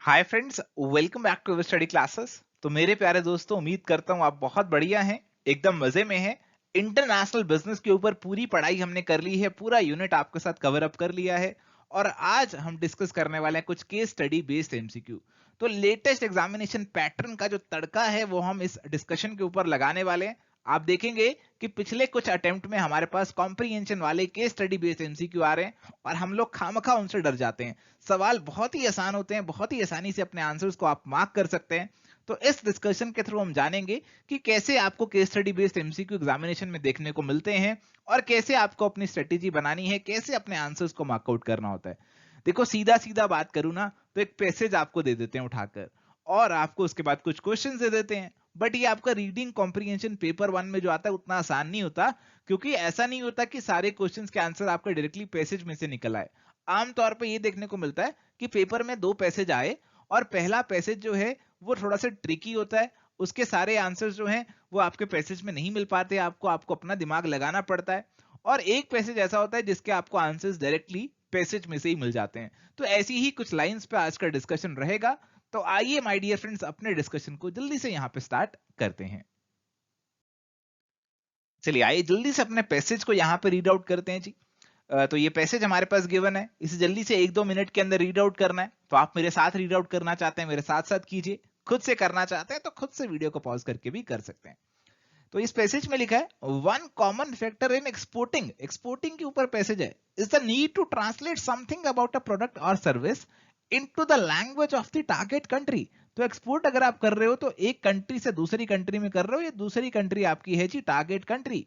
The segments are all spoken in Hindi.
Hi friends, welcome back to study classes. तो मेरे प्यारे दोस्तों, उम्मीद करता हूँ आप बहुत बढ़िया हैं, एकदम मजे में हैं। इंटरनेशनल बिजनेस के ऊपर पूरी पढ़ाई हमने कर ली है, पूरा यूनिट आपके साथ कवर अप कर लिया है। और आज हम डिस्कस करने वाले हैं कुछ केस स्टडी बेस्ड एमसीक्यू। तो लेटेस्ट एग्जामिनेशन पैटर्न का जो तड़का है वो हम इस डिस्कशन के ऊपर लगाने वाले हैं। आप देखेंगे कि पिछले कुछ अटेम्प्ट में हमारे पास कॉम्प्रिहेंशन वाले केस स्टडी बेस्ड एमसीक्यू आ रहे हैं और हम लोग खामखा उनसे डर जाते हैं। सवाल बहुत ही आसान होते हैं, बहुत ही आसानी से अपने आंसर्स को आप मार्क कर सकते हैं। तो इस डिस्कशन के थ्रू हम जानेंगे कि कैसे आपको case study based MCQ examination में देखने को मिलते हैं और कैसे आपको अपनी स्ट्रेटेजी बनानी है, कैसे अपने आंसर्स को मार्क आउट करना होता है। देखो, सीधा सीधा बात करूं ना तो एक पैसेज आपको दे देते हैं उठाकर और आपको उसके बाद कुछ क्वेश्चन दे देते हैं। बट ये आपका रीडिंग कॉम्प्रिहेंशन पेपर वन में जो आता है उतना आसान नहीं होता, क्योंकि ऐसा नहीं होता कि सारे क्वेश्चंस के आंसर आपका डायरेक्टली पैसेज में से निकल आए। आमतौर पे ये देखने को मिलता है कि पेपर में दो पैसेज आए और पहला पैसेज जो है वो थोड़ा सा ट्रिकी होता है। उसके सारे आंसर्स जो हैं वो आपके पैसेज में नहीं मिल पाते, आपको आपको अपना दिमाग लगाना पड़ता है। और एक पैसेज ऐसा होता है जिसके आपको आंसर्स डायरेक्टली पैसेज में से ही मिल जाते हैं। तो ऐसी ही कुछ लाइंस पे आज का डिस्कशन रहेगा। तो आइए माय डियर फ्रेंड्स, अपने डिस्कशन को जल्दी से यहाँ पे स्टार्ट करते हैं। चलिए आइए जल्दी से अपने पैसेज को यहाँ पे रीड आउट करते हैं जी। तो ये पैसेज हमारे पास गिवन है, इसे जल्दी से 1-2 मिनट के अंदर रीड आउट करना है। तो आप मेरे साथ रीड आउट करना चाहते हैं, मेरे साथ साथ कीजिए। खुद से करना चाहते हैं तो खुद से वीडियो को पॉज करके भी कर सकते हैं। तो इस पैसेज में लिखा है, one common factor in exporting, exporting के ऊपर पैसेज है, is the need to translate something about a product और service into the language of the target country. तो एक्सपोर्ट अगर आप कर रहे हो तो एक कंट्री से दूसरी कंट्री में कर रहे हो, ये दूसरी कंट्री आपकी है जी target country.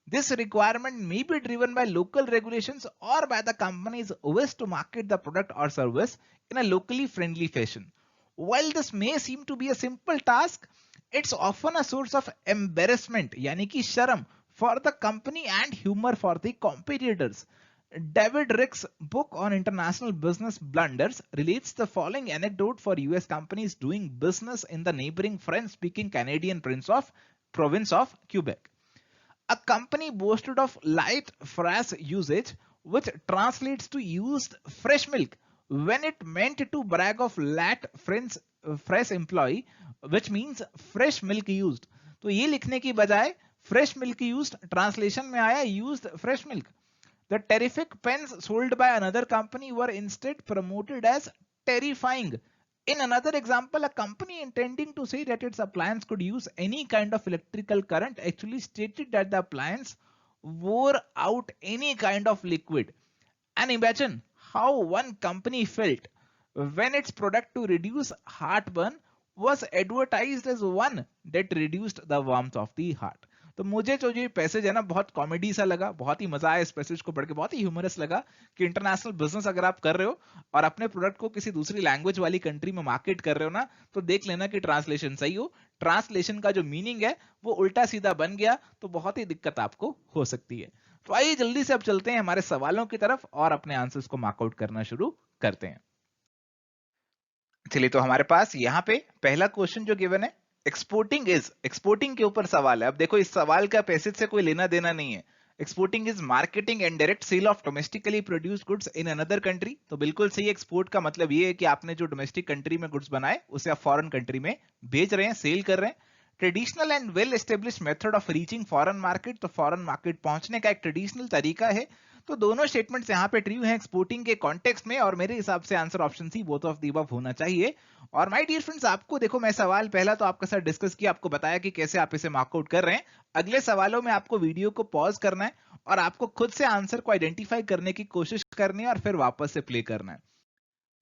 This requirement may be driven by local regulations or by the company's wish to market the product or service in a locally friendly fashion. While this may seem to be a simple task, it's often a source of embarrassment यानी कि शर्म for the company and humor for the competitors. David Rick's book on international business blunders relates the following anecdote for US companies doing business in the neighboring French-speaking Canadian province of Quebec. A company boasted of light fresh usage, which translates to used fresh milk, when it meant to brag of lat fresh employee, which means fresh milk used. तो ये लिखने की बजाय fresh milk used ट्रांसलेशन में आया used fresh milk. The terrific pens sold by another company were instead promoted as terrifying. In another example, a company intending to say that its appliance could use any kind of electrical current actually stated that the appliance wore out any kind of liquid. And imagine how one company felt when its product to reduce heartburn was advertised as one that reduced the warmth of the heart. तो मुझे जो ये पैसेज है ना बहुत कॉमेडी सा लगा, बहुत ही मजा आया इस पैसेज को पढ़ के, बहुत ही ह्यूमरस लगा कि इंटरनेशनल बिजनेस अगर आप कर रहे हो और अपने प्रोडक्ट को किसी दूसरी लैंग्वेज वाली कंट्री में मार्केट कर रहे हो ना, तो देख लेना कि ट्रांसलेशन सही हो। ट्रांसलेशन का जो मीनिंग है वो उल्टा सीधा बन गया तो बहुत ही दिक्कत आपको हो सकती है। तो आइए जल्दी से अब चलते हैं हमारे सवालों की तरफ और अपने आंसर्स को मार्कआउट करना शुरू करते हैं। चलिए, तो हमारे पास यहाँ पे पहला क्वेश्चन जो गिवन है, एक्सपोर्टिंग के ऊपर सवाल है। अब देखो, इस सवाल का पैसेज से कोई लेना देना नहीं है। Exporting is marketing and direct sale of domestically produced goods in another country. तो बिल्कुल सही, एक्सपोर्ट का मतलब ये है कि आपने जो डोमेस्टिक कंट्री में गुड्स बनाए उसे आप फॉरेन कंट्री में भेज रहे हैं, सेल कर रहे हैं। Traditional and well establish method of reaching foreign market, तो फॉरेन मार्केट पहुंचने का एक ट्रेडिशनल तरीका है। तो दोनों स्टेटमेंट्स यहाँ पे ट्रू हैं एक्सपोर्टिंग के कॉन्टेक्स्ट में, और मेरे हिसाब से answer option C both of the above होना चाहिए। और माय डियर फ्रेंड्स, आपको देखो, मैं सवाल पहला तो आपके साथ डिस्कस किया, आपको बताया कि कैसे आप इसे मार्कआउट कर रहे हैं। अगले सवालों में आपको वीडियो को पॉज करना है और आपको खुद से आंसर को आइडेंटिफाई करने की कोशिश करनी है और फिर वापस से प्ले करना है।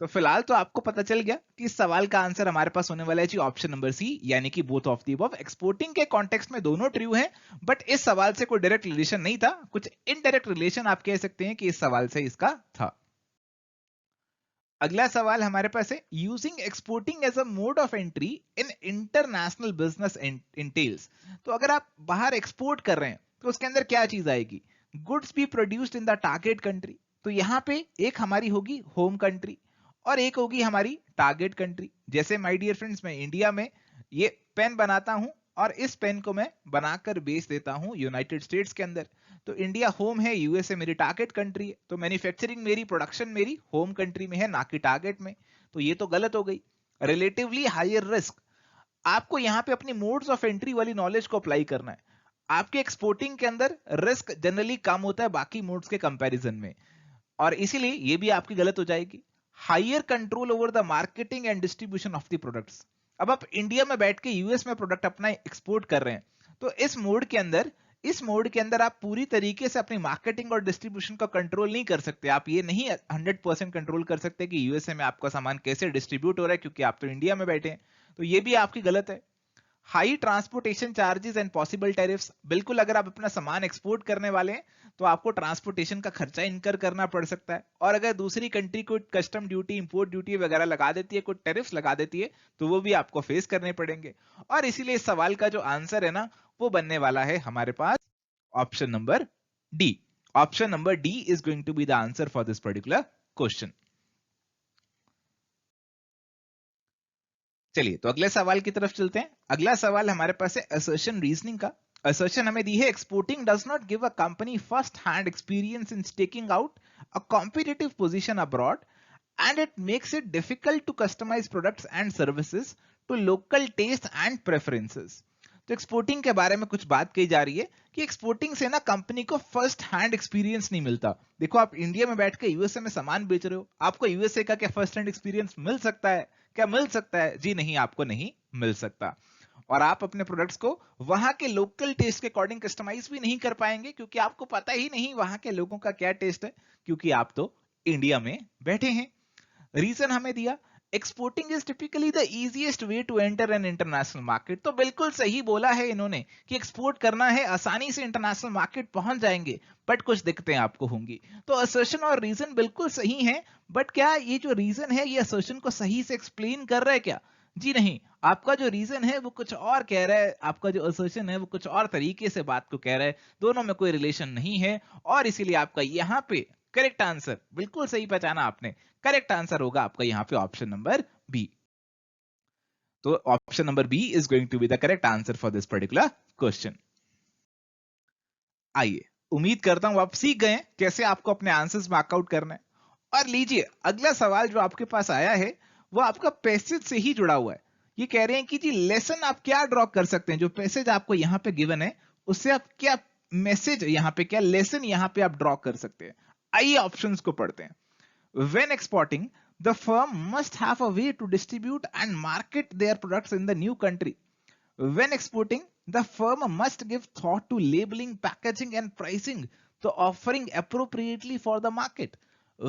तो फिलहाल तो आपको पता चल गया कि इस सवाल का आंसर हमारे पास होने वाला है जी ऑप्शन नंबर सी, यानी कि both of the above. Exporting के कॉन्टेक्स्ट में दोनों ट्रू हैं, बट इस सवाल से कोई डायरेक्ट रिलेशन नहीं था, कुछ इनडायरेक्ट रिलेशन आप कह सकते हैं कि इस सवाल से इसका था। अगला सवाल हमारे पास है, using exporting as a mode of entry in international business entails. तो अगर आप बाहर एक्सपोर्ट कर रहे हैं तो उसके अंदर क्या चीज आएगी? Goods be produced in the target country. तो यहाँ पे एक हमारी होगी होम कंट्री और एक होगी हमारी टारगेट कंट्री। जैसे माय डियर फ्रेंड्स, मैं इंडिया में ये पेन बनाता हूं और इस पेन को मैं बनाकर बेच देता हूं यूनाइटेड स्टेट्स के अंदर। तो इंडिया होम है, यूएसए मेरी टारगेट कंट्री है, तो मैन्युफैक्चरिंग मेरी, प्रोडक्शन मेरी होम कंट्री में है, ना कि टारगेट में। तो ये तो गलत हो गई। Relatively higher risk. आपको यहाँ पे अपनी मोड्स ऑफ एंट्री वाली नॉलेज को अप्लाई करना है। आपके एक्सपोर्टिंग के अंदर रिस्क जनरली कम होता है बाकी मोड्स के कंपैरिजन में, और इसीलिए ये भी आपकी गलत हो जाएगी। Higher control over the marketing and distribution of the products. अब आप इंडिया में बैठ के यूएस में प्रोडक्ट अपना एक्सपोर्ट कर रहे हैं, तो इस मोड के अंदर आप पूरी तरीके से अपनी मार्केटिंग और डिस्ट्रीब्यूशन का कंट्रोल नहीं कर सकते। आप ये नहीं 100% कंट्रोल कर सकते कि यूएसए में आपका सामान कैसे डिस्ट्रीब्यूट हो रहा है, क्योंकि आप तो इंडिया में बैठे हैं। तो ये भी आपकी गलत है। High transportation charges and possible tariffs. बिल्कुल, अगर आप अपना सामान एक्सपोर्ट करने वाले हैं तो आपको ट्रांसपोर्टेशन का खर्चा इनकर करना पड़ सकता है, और अगर दूसरी कंट्री कोई कस्टम ड्यूटी, इंपोर्ट ड्यूटी वगैरह लगा देती है, कोई टैरिफ्स लगा देती है, तो वो भी आपको फेस करने पड़ेंगे। और इसीलिए इस सवाल का जो आंसर है ना, वो बनने वाला है हमारे पास option number D. Option number D is going to be the answer for this particular question. चलिए, तो अगले सवाल की तरफ चलते हैं। अगला सवाल हमारे पास है असर्शन रीजनिंग का। असर्शन हमें दी है, exporting does not give a company first hand experience in staking out a competitive position abroad and it makes it difficult to customize products and services to local taste and preferences. तो एक्सपोर्टिंग के बारे में कुछ बात कही जा रही है कि एक्सपोर्टिंग से ना कंपनी को फर्स्ट हैंड एक्सपीरियंस नहीं मिलता। देखो, आप इंडिया में बैठ के यूएसए में सामान बेच रहे हो, आपको यूएसए का क्या फर्स्ट हैंड एक्सपीरियंस मिल सकता है? क्या मिल सकता है? जी नहीं, आपको नहीं मिल सकता। और आप अपने प्रोडक्ट्स को वहां के लोकल टेस्ट के अकॉर्डिंग कस्टमाइज भी नहीं कर पाएंगे, क्योंकि आपको पता ही नहीं वहां के लोगों का क्या टेस्ट है, क्योंकि आप तो इंडिया में बैठे हैं। रीजन हमें दिया, exporting is typically the easiest way to enter an international market. तो बिल्कुल सही बोला है इन्होंने कि एक्सपोर्ट करना है, आसानी से इंटरनेशनल मार्केट पहुंच जाएंगे, बट कुछ दिक्कतें आपको होंगी। तो असर्शन और रीजन बिल्कुल सही है, बट क्या ये जो रीजन है ये असर्शन को सही से एक्सप्लेन कर रहा है क्या? जी नहीं, आपका जो रीजन है वो कुछ और कह रहा है, आपका जो असर्शन है वो कुछ और तरीके से बात को कह रहा है। दोनों में कोई रिलेशन नहीं है, और इसीलिए आपका यहाँ पे करेक्ट आंसर, बिल्कुल सही पहचाना आपने, करेक्ट आंसर होगा आपका यहाँ पे ऑप्शन नंबर बी। तो option number B is going to be the correct answer for this particular question. आइए, उम्मीद करता हूं आप सीख गए हैं कैसे आपको अपने आंसर्स मार्कआउट करना है। और लीजिए, अगला सवाल जो आपके पास आया है वो आपका पैसेज से ही जुड़ा हुआ है। ये कह रहे हैं कि जी लेसन आप क्या ड्रॉ कर सकते हैं, जो पैसेज आपको यहाँ पे गिवन है उससे आप क्या मैसेज, यहाँ पे क्या लेसन यहाँ पे आप ड्रॉ कर सकते हैं। आइए ऑप्शंस को पढ़ते हैं। When exporting, the firm must have a way to distribute and market their products in the new country. When exporting, the firm must give thought to labeling, packaging, and pricing the offering appropriately for the market.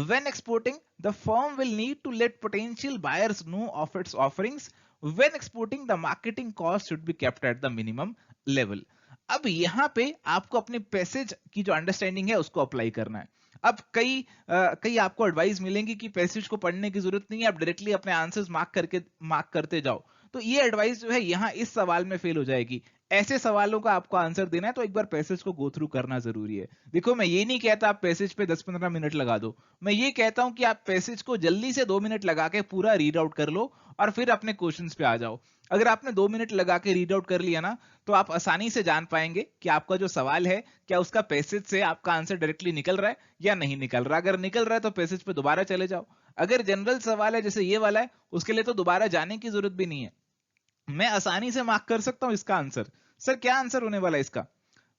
When exporting, the firm will need to let potential buyers know of its offerings. When exporting, the marketing cost should be kept at the minimum level. अब यहाँ पे आपको अपने पैसेज की जो अंडरस्टैंडिंग है उसको अप्लाई करना है। अब कई आपको एडवाइस मिलेंगी कि पैसेज को पढ़ने की जरूरत नहीं है, आप डायरेक्टली अपने आंसर्स मार्क करते जाओ। तो ये एडवाइस जो है यहाँ इस सवाल में फेल हो जाएगी। ऐसे सवालों का आपको आंसर देना है तो एक बार पैसेज को गो थ्रू करना जरूरी है। देखो, मैं ये नहीं कहता आप पैसेज पे 10-15 मिनट लगा दो, मैं ये कहता हूं कि आप पैसेज को जल्दी से 2 मिनट लगा के पूरा रीड आउट कर लो और फिर अपने क्वेश्चंस पे आ जाओ। अगर आपने 2 मिनट लगा के रीड आउट कर लिया ना, तो आप आसानी से जान पाएंगे कि आपका जो सवाल है क्या उसका पैसेज से आपका आंसर डायरेक्टली निकल रहा है या नहीं निकल रहा। अगर निकल रहा है तो पैसेज पे दोबारा चले जाओ। अगर जनरल सवाल है जैसे ये वाला है, उसके लिए तो दोबारा जाने की जरूरत भी नहीं है, मैं आसानी से मार्क कर सकता हूं इसका आंसर। सर क्या आंसर होने वाला है इसका?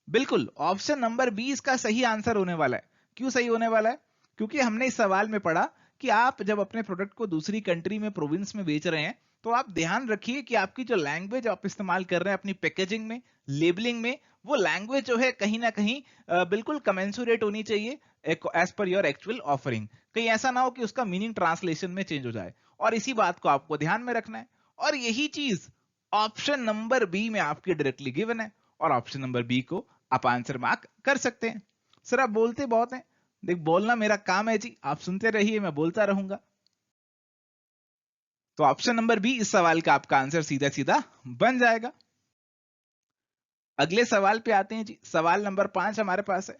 बिल्कुल ऑप्शन नंबर बी इसका सही आंसर होने वाला है। क्यों सही होने वाला है? क्योंकि हमने इस सवाल में पढ़ा कि आप जब अपने प्रोडक्ट को दूसरी कंट्री में, प्रोविंस में बेच रहे हैं, तो आप ध्यान रखिए कि आपकी जो लैंग्वेज आप इस्तेमाल कर रहे हैं अपनी पैकेजिंग में, लेबलिंग में, वो लैंग्वेज जो है कहीं ना कहीं बिल्कुल कमेंसुरेट होनी चाहिए as per your actual offering. कहीं ऐसा ना हो कि उसका मीनिंग ट्रांसलेशन में चेंज हो जाए, और इसी बात को आपको ध्यान में रखना है। और यही चीज ऑप्शन नंबर बी में आपके डायरेक्टली गिवन है, और ऑप्शन नंबर बी को आप आंसर मार्क कर सकते हैं। सर आप बोलते बहुत हैं। देख, बोलना मेरा काम है जी, आप सुनते रहिए, मैं बोलता रहूंगा। तो ऑप्शन नंबर बी इस सवाल का आपका आंसर सीधा सीधा बन जाएगा। अगले सवाल पे आते हैं जी। सवाल नंबर 5 हमारे पास है,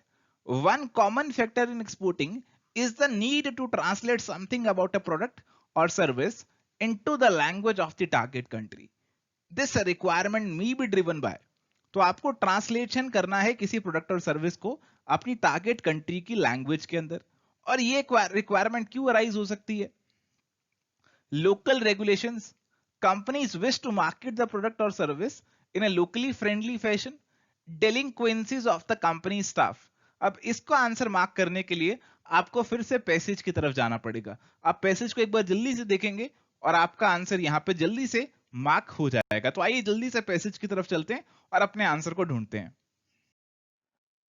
one common factor in exporting is the need to translate something about a product और service into the language of the target country. This requirement may be driven by. तो आपको ट्रांसलेशन करना है किसी प्रोडक्ट और सर्विस को अपनी टारगेट कंट्री की लैंग्वेज के अंदर। और ये रिक्वायरमेंट क्यों अराइज हो सकती है? Local regulations, Companies wish to market the product or service in a locally friendly fashion. Delinquencies of the company staff. अब इसको आंसर मार्क करने के लिए आपको फिर से पैसेज की तरफ जाना पड़ेगा. आप पैसेज को एक बार जल्दी से देखेंगे और आपका आंसर यहाँ पे जल्दी से मार्क हो जाएगा. तो आइए जल्दी से पैसेज की तरफ चलते हैं और अपने आंसर को ढूंढते हैं.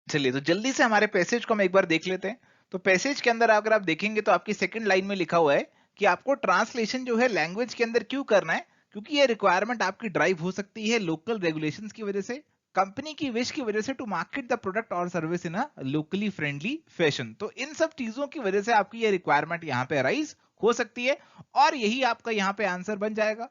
चलिए तो जल्दी से हमारे पैसेज को हम एक बार देख लेते हैं. तो पैसेज के अंदर अगर आप देखेंगे तो आपकी सेकंड लाइन में लिखा हुआ है कि आपको ट्रांसलेशन जो है लैंग्वेज के अंदर क्यों करना है, क्योंकि ये रिक्वायरमेंट आपकी ड्राइव हो सकती है लोकल रेगुलेशंस की वजह से, कंपनी की विश की वजह से टू मार्केट द प्रोडक्ट और service in a locally friendly fashion. तो इन सब चीजों की वजह से आपकी ये रिक्वायरमेंट यहाँ पे अराइज हो सकती है और यही आपका यहाँ पे आंसर बन जाएगा.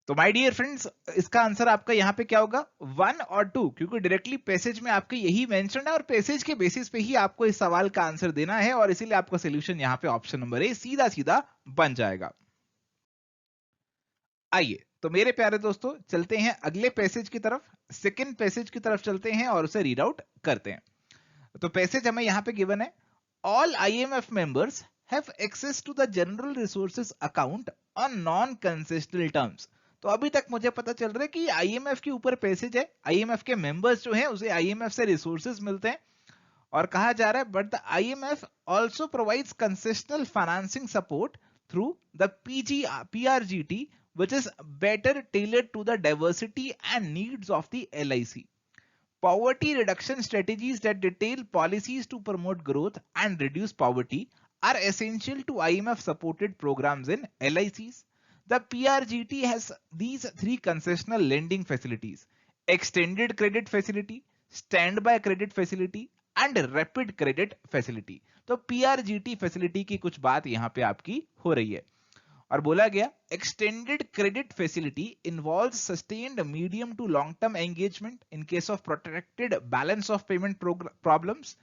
तो माय डियर फ्रेंड्स, इसका आंसर आपका यहाँ पे क्या होगा, 1 और 2, क्योंकि डायरेक्टली पैसेज में आपके यही मेंशन है और पैसेज के बेसिस पे ही आपको इस सवाल का आंसर देना है और इसीलिए आपका सोल्यूशन यहाँ पे ऑप्शन नंबर ए सीधा सीधा बन जाएगा. आइए तो मेरे प्यारे दोस्तों चलते हैं अगले पैसेज की तरफ, सेकंड पैसेज की तरफ चलते हैं और उसे रीड आउट करते हैं. तो पैसेज हमें यहाँ पे गिवन है, all IMF members have access to the general resources account on non concessional terms. तो अभी तक मुझे पता चल रहा है कि IMF के ऊपर पैसेज है, IMF के मेंबर्स जो हैं उसे IMF से रिसोर्सेज मिलते हैं और कहा जा रहा है but the IMF also provides concessional financing support through the PRGT which is better tailored to the diversity and needs of the LIC. Poverty reduction strategies that detail policies to promote growth and reduce poverty are essential to IMF supported programs in LICs. The PRGT has these three concessional lending facilities: extended credit facility, standby credit facility and rapid credit facility. तो PRGT facility की कुछ बात यहाँ पे आपकी हो रही है और बोला गया extended credit facility involves sustained medium to long term engagement in case of protracted balance of payment problems.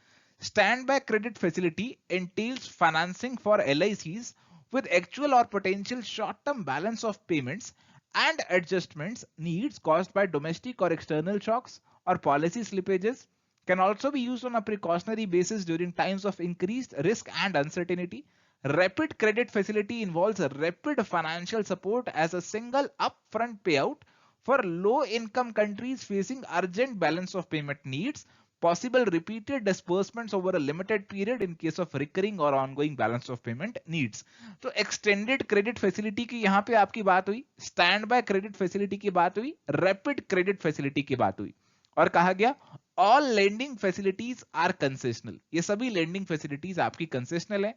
Standby credit facility entails financing for LICs with actual or potential short term balance of payments and adjustments needs caused by domestic or external shocks or policy slippages. Can also be used on a precautionary basis during times of increased risk and uncertainty. Rapid credit facility involves rapid financial support as a single upfront payout for low income countries facing urgent balance of payment needs. Possible repeated disbursements over a limited period in case of recurring or ongoing balance of payment needs. तो extended credit facility की यहाँ पे आपकी बात हुई, standby credit facility की बात हुई, rapid credit facility की बात हुई और कहा गया all lending facilities are concessional. ये सभी lending facilities आपकी concessional है.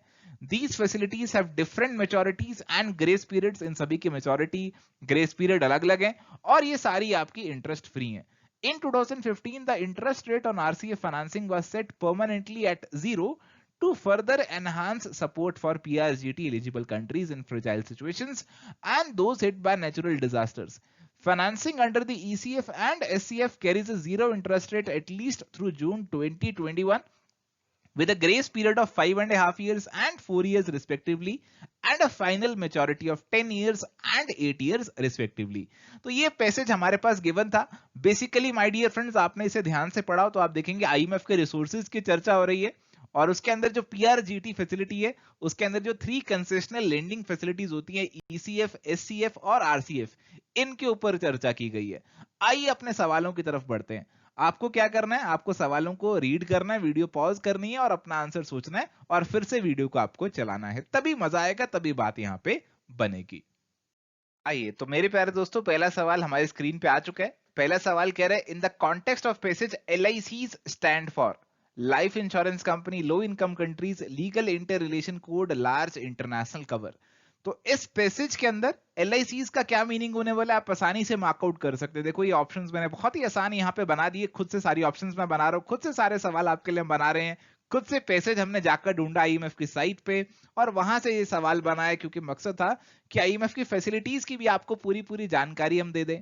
These facilities have different maturities and grace periods. इन सभी की maturity, grace period अलग-अलग हैं और ये सारी आपकी interest free हैं. In 2015, the interest rate on RCF financing was set permanently at 0 to further enhance support for PRGT eligible countries in fragile situations and those hit by natural disasters. Financing under the ECF and SCF carries a zero interest rate at least through June 2021 with a grace period of 5.5 years and 4 years respectively and a final maturity of 10 years and 8 years respectively. तो ये पैसेज हमारे पास गिवन था. बेसिकली माय डियर फ्रेंड्स, आपने इसे ध्यान से पढ़ा हो तो आप देखेंगे IMF के रिसोर्सेज की चर्चा हो रही है और उसके अंदर जो PRGT फैसिलिटी है उसके अंदर जो 3 कंसेशनल लेंडिंग फैसिलिटीज होती है ECF, SCF और RCF, इनके ऊपर चर्चा की गई है. आइए अपने सवालों की तरफ बढ़ते हैं. आपको क्या करना है, आपको सवालों को रीड करना है, वीडियो पॉज करनी है और अपना आंसर सोचना है और फिर से वीडियो को आपको चलाना है, तभी मजा आएगा, तभी बात यहाँ पे बनेगी. आइए तो मेरे प्यारे दोस्तों, पहला सवाल हमारी स्क्रीन पे आ चुका है. पहला सवाल कह रहा है, in the context of passage LICs stand for life insurance company, low income countries, legal inter relation code, large international cover. तो इस पैसेज के अंदर LICs का क्या मीनिंग होने वाला है आप आसानी से मार्कआउट कर सकते हैं. देखो ये ऑप्शंस मैंने बहुत ही आसान यहाँ पे बना दिए, खुद से सारी ऑप्शंस मैं बना रहा हूँ, खुद से सारे सवाल आपके लिए हम बना रहे हैं, खुद से पैसेज हमने जाकर ढूंढा IMF की साइट पे और वहां से ये सवाल बनाया क्योंकि मकसद था कि IMF की फैसिलिटीज की भी आपको पूरी पूरी जानकारी हम दे दें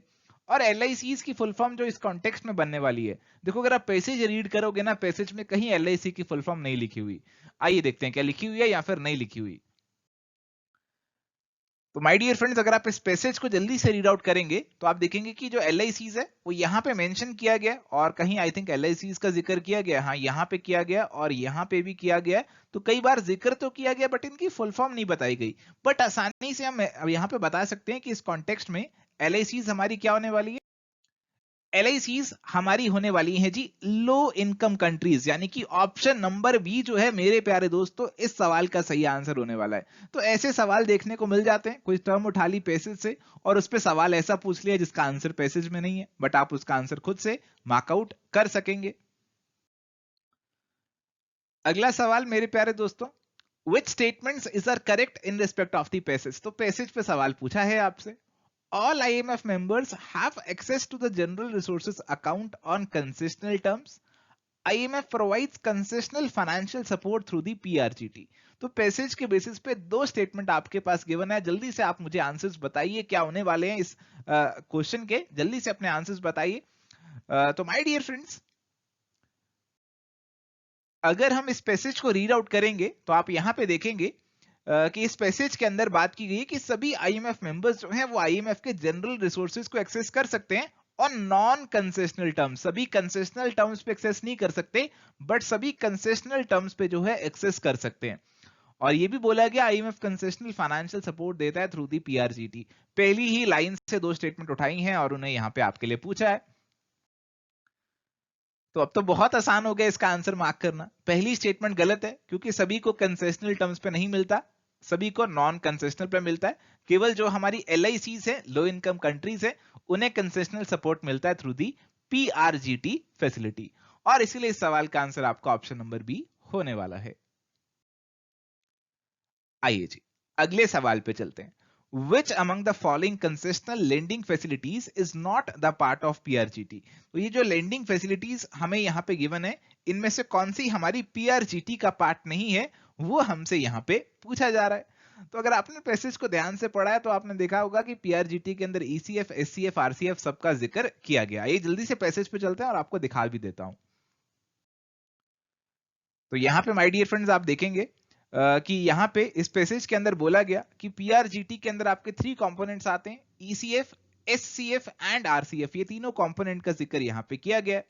और LICs की फुल फॉर्म जो इस कॉन्टेक्स्ट में बनने वाली है. देखो अगर आप पैसेज रीड करोगे ना, पैसेज में कहीं LIC की फुल फॉर्म नहीं लिखी हुई. आइए देखते हैं क्या लिखी हुई है या फिर नहीं लिखी हुई. तो माय डियर फ्रेंड्स, अगर आप इस पैसेज को जल्दी से रीड आउट करेंगे तो आप देखेंगे कि जो LICs है वो यहाँ पे मेंशन किया गया, और कहीं आई थिंक LICs का जिक्र किया गया, हाँ यहाँ पे किया गया और यहाँ पे भी किया गया। तो कई बार जिक्र तो किया गया बट इनकी फुल फॉर्म नहीं बताई गई। बट आसानी से हम अब यहाँ पे बता सकते हैं कि इस कॉन्टेक्स्ट में LICs हमारी क्या होने वाली है। LICs हमारी होने वाली है जी लो इनकम कंट्रीज, यानी कि ऑप्शन नंबर बी जो है मेरे प्यारे दोस्तों इस सवाल का सही आंसर होने वाला है। तो ऐसे सवाल देखने को मिल जाते हैं, कोई टर्म उठा ली पैसेज से और उस पे सवाल ऐसा पूछ लिया जिसका आंसर पैसेज में नहीं है, बट आप उसका आंसर खुद से मार्कआउट कर सकेंगे। अगला सवाल मेरे प्यारे दोस्तों, which statements is are correct in respect of the passage। तो पैसेज पे सवाल पूछा है आपसे, all IMF members have access to the general resources account on concessional terms। IMF provides concessional financial support through the PRGT। तो पैसेज के बेसिस पे दो स्टेटमेंट आपके पास गिवन है, जल्दी से आप मुझे आंसर्स बताइए क्या होने वाले हैं इस क्वेश्चन के, जल्दी से अपने आंसर्स बताइए। तो माय डियर फ्रेंड्स, अगर हम इस पैसेज को रीड आउट करेंगे तो आप यहाँ पे देखेंगे कि इस पैसेज के अंदर बात की गई है कि सभी IMF मेंबर्स जो हैं वो IMF के जनरल रिसोर्सेज को एक्सेस कर सकते हैं और नॉन कंसेशनल टर्म्स, सभी कंसेशनल टर्म्स पे एक्सेस नहीं कर सकते बट सभी कंसेशनल टर्म्स पे जो है एक्सेस कर सकते हैं। और ये भी बोला गया IMF कंसेशनल फाइनेंशियल सपोर्ट देता है थ्रू दी PRGT। पहली ही लाइन से दो स्टेटमेंट उठाई हैं और उन्हें यहाँ पे आपके लिए पूछा है। तो अब तो बहुत आसान हो गया इसका आंसर मार्क करना। पहली स्टेटमेंट गलत है क्योंकि सभी को कंसेशनल टर्म्स पे नहीं मिलता, सभी को नॉन कंसेशनल पे मिलता है। केवल जो हमारी LICs है, लो इनकम कंट्रीज है, उन्हें कंसेशनल सपोर्ट मिलता है थ्रू दी PRGT फैसिलिटी, और इसीलिए इस सवाल का आंसर आपका ऑप्शन नंबर बी होने वाला है। आइए जी अगले सवाल पे चलते हैं। Which among the following concessional lending facilities is not the part of PRGT। तो ये जो lending facilities हमें यहाँ पे given है, इनमें से कौन सी हमारी PRGT का पार्ट नहीं है, वो हमसे यहाँ पे पूछा जा रहा है। तो अगर आपने पैसेज को ध्यान से पढ़ा है तो आपने देखा होगा कि PRGT के अंदर ECF, SCF, RCF सबका जिक्र किया गया। ये जल्दी से पैसेज पे चलते हैं और आपको दिखा भी देता हूं। तो यहाँ पे माय डियर फ्रेंड्स आप देखेंगे कि यहाँ पे इस पैसेज के अंदर बोला गया कि PRGT के अंदर आपके 3 कंपोनेंट्स आते हैं, ECF, SCF एंड RCF। ये तीनों कंपोनेंट का जिक्र यहाँ पे किया गया है।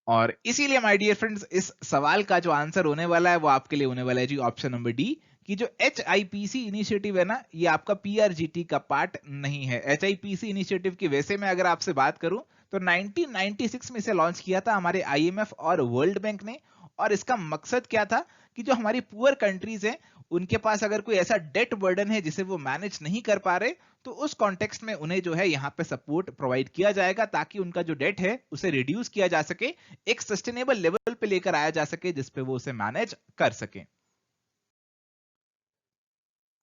और इसीलिए माय डियर फ्रेंड्स इस सवाल का जो आंसर होने वाला है वो आपके लिए होने वाला है जी ऑप्शन नंबर डी, कि जो HIPC इनिशिएटिव है ना, ये आपका PRGT का पार्ट नहीं है। HIPC इनिशिएटिव की वैसे मैं अगर आपसे बात करूं तो 1996 में इसे लॉन्च किया था हमारे IMF और वर्ल्ड बैंक ने, और इसका मकसद क्या था कि जो हमारी पुअर कंट्रीज हैं उनके पास अगर कोई ऐसा डेट बर्डन है जिसे वो मैनेज नहीं कर पा रहे, तो उस कॉन्टेक्स्ट में उन्हें जो है यहाँ पे सपोर्ट प्रोवाइड किया जाएगा ताकि उनका जो डेट है उसे रिड्यूस किया जा सके, एक सस्टेनेबल लेवल पे लेकर आया जा सके जिसपे वो उसे मैनेज कर सके।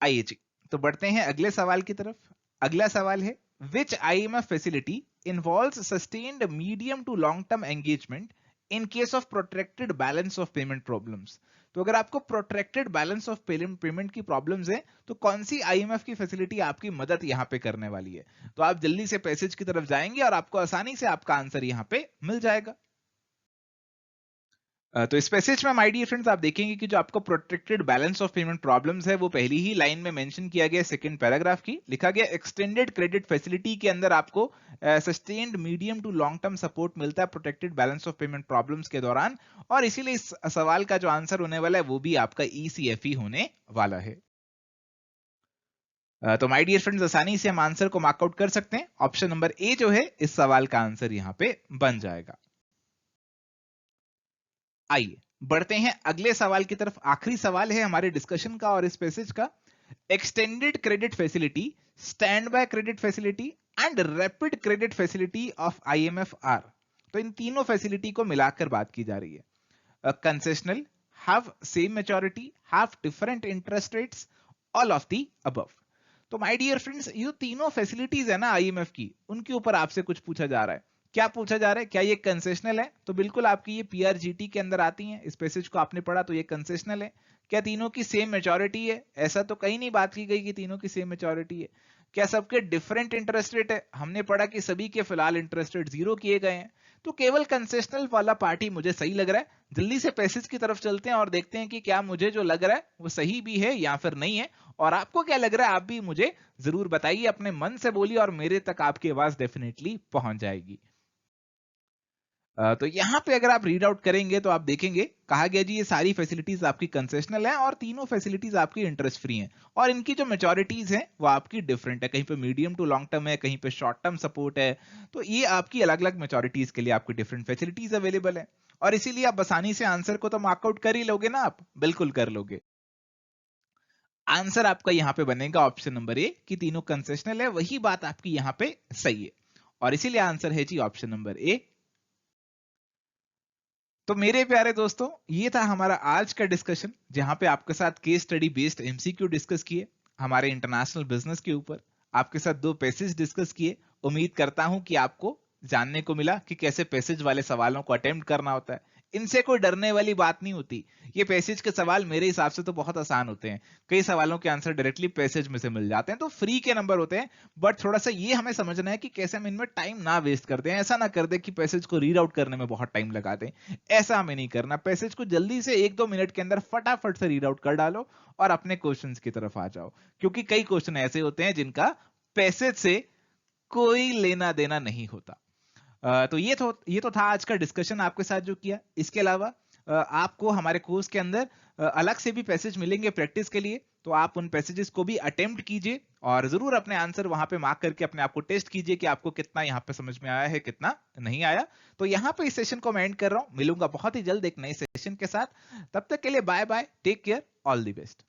आइए जी तो बढ़ते हैं अगले सवाल की तरफ। अगला सवाल है, which IMF facility involves sustained medium to long term engagement in case of protracted balance of payment problems. तो अगर आपको प्रोट्रैक्टेड बैलेंस ऑफ पेमेंट की प्रॉब्लम्स है तो कौन सी IMF की फैसिलिटी आपकी मदद यहाँ पे करने वाली है। तो आप जल्दी से पैसेज की तरफ जाएंगे और आपको आसानी से आपका आंसर यहाँ पे मिल जाएगा। तो इस पैसेज में माय डियर फ्रेंड्स आप देखेंगे कि जो आपको protected balance of payment problems है वो पहली ही लाइन में मेंशन किया गया, सेकंड पैराग्राफ की लिखा गया एक्सटेंडेड क्रेडिट फैसिलिटी के अंदर आपको sustained medium to long term support मिलता है protected balance of payment problems के दौरान, और इसीलिए इस सवाल का जो आंसर होने वाला है वो भी आपका ECF ही होने वाला है। तो माय डियर फ्रेंड्स आसानी से हम आंसर को मार्कआउट कर सकते हैं, ऑप्शन नंबर ए जो है इस सवाल का आंसर यहाँ पे बन जाएगा। आइए बढ़ते हैं अगले सवाल की तरफ। आखिरी सवाल है हमारे डिस्कशन का और इस पैसेज का, extended credit facility, stand by credit facility and rapid credit facility of IMF are. तो इन तीनों फैसिलिटी को मिलाकर बात की जा रही है। Concessional, have same maturity, have different interest rates, all of the above. तो माय डियर फ्रेंड्स ये तीनों फैसिलिटीज है ना IMF की, उनके ऊपर आपसे कुछ पूछा जा रहा है। क्या पूछा जा रहा है, क्या ये कंसेशनल है? तो बिल्कुल आपकी ये PRGT के अंदर आती हैं, इस पैसेज को आपने पढ़ा तो ये कंसेशनल है। क्या तीनों की सेम मैच्योरिटी है? ऐसा तो कहीं नहीं बात की गई कि तीनों की सेम मैच्योरिटी है। क्या सबके डिफरेंट इंटरेस्ट रेट है? हमने पढ़ा कि सभी के फिलहाल इंटरेस्ट रेट 0 किए गए हैं, तो केवल कंसेशनल वाला पार्ट ही मुझे सही लग रहा है। जल्दी से पैसेज की तरफ चलते हैं और देखते हैं कि क्या मुझे जो लग रहा है वो सही भी है या फिर नहीं है, और आपको क्या लग रहा है आप भी मुझे जरूर बताइए, अपने मन से बोलिए और मेरे तक आपकी आवाज डेफिनेटली पहुंच जाएगी। तो यहाँ पे अगर आप रीड आउट करेंगे तो आप देखेंगे कहा गया जी ये सारी फैसिलिटीज आपकी कंसेशनल है और तीनों फैसिलिटीज आपकी इंटरेस्ट फ्री हैं, और इनकी जो मेच्योरिटीज हैं वो आपकी डिफरेंट है, कहीं पे मीडियम टू लॉन्ग टर्म है, कहीं पे शॉर्ट टर्म सपोर्ट है। तो ये आपकी अलग अलग मेच्योरिटीज के लिए आपकी डिफरेंट फैसिलिटीज अवेलेबल है, और इसीलिए आप आसानी से आंसर को तो मार्कआउट कर ही लोगे ना, आप बिल्कुल कर लोगे। आंसर आपका यहाँ पे बनेगा ऑप्शन नंबर ए कि तीनों कंसेशनल है, वही बात आपकी यहाँ पे सही है, और इसीलिए आंसर है जी ऑप्शन नंबर ए। तो मेरे प्यारे दोस्तों, ये था हमारा आज का डिस्कशन, जहां पे आपके साथ case study based MCQ discuss किए हमारे इंटरनेशनल बिजनेस के ऊपर, आपके साथ 2 पैसेज डिस्कस किए। उम्मीद करता हूं कि आपको जानने को मिला कि कैसे पैसेज वाले सवालों को अटेम्प्ट करना होता है। इनसे कोई डरने वाली बात नहीं होती। ये पैसेज के सवाल मेरे हिसाब से तो बहुत आसान होते हैं, कई सवालों के आंसर डायरेक्टली पैसेज में से मिल जाते हैं, तो फ्री के नंबर होते हैं। बट थोड़ा सा ये हमें समझना है कि कैसे हम इनमें टाइम ना वेस्ट करते हैं। ऐसा ना कर दे कि पैसेज को रीड आउट करने में बहुत टाइम लगा दें, ऐसा हमें नहीं करना। पैसेज को जल्दी से 1-2 मिनट के अंदर फटाफट से रीड आउट कर डालो और अपने क्वेश्चंस की तरफ आ जाओ, क्योंकि कई क्वेश्चन ऐसे होते हैं जिनका पैसेज से कोई लेना देना नहीं होता। तो ये तो था आज का डिस्कशन आपके साथ जो किया। इसके अलावा आपको हमारे कोर्स के अंदर अलग से भी पैसेज मिलेंगे प्रैक्टिस के लिए, तो आप उन पैसेजेस को भी अटेम्प्ट कीजिए और जरूर अपने आंसर वहां पे मार्क करके अपने आप को टेस्ट कीजिए कि आपको कितना यहाँ पे समझ में आया है, कितना नहीं आया। तो यहाँ पे इस सेशन को मैं एंड कर रहा हूँ, मिलूंगा बहुत ही जल्द एक नए सेशन के साथ। तब तक के लिए bye bye, take care, all the best.